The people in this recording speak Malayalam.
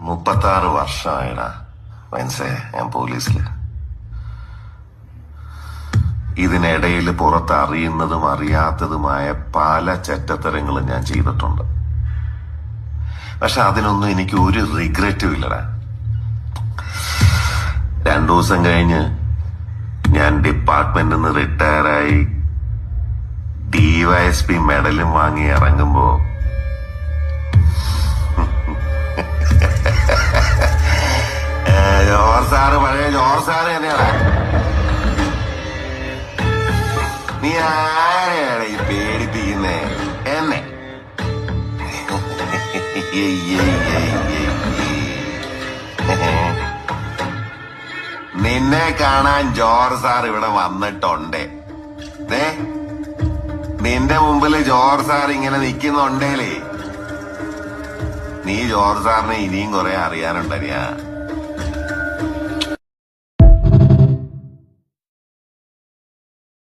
36 വർഷമായിടാ മനസ്സേ ഞാൻ പോലീസില്. ഇതിനിടയിൽ പുറത്ത് അറിയുന്നതും അറിയാത്തതുമായ പല ചെറ്റത്തരങ്ങളും ഞാൻ ചെയ്തിട്ടുണ്ട്. പക്ഷെ അതിനൊന്നും എനിക്ക് ഒരു റിഗ്രറ്റും ഇല്ലടാ. 2 ദിവസം കഴിഞ്ഞ് ഞാൻ ഡിപ്പാർട്ട്മെന്റിൽ നിന്ന് റിട്ടയറായി DYSP മെഡലും വാങ്ങി ഇറങ്ങുമ്പോ ജോർജ് സാറ് പഴയ ജോർജ് സാറ് തന്നെയാണ്. നീ ആരെയാണ് ഈ പേടിപ്പിക്കുന്നേ എന്നെ? നിന്നെ കാണാൻ ജോർജ് സാർ ഇവിടെ വന്നിട്ടുണ്ടേ. നിന്റെ മുമ്പില് ജോർജ് സാർ ഇങ്ങനെ നിക്കുന്നുണ്ടേലേ, നീ ജോർജ് സാറിനെ ഇനിയും കുറെ അറിയാനുണ്ടരിയാ.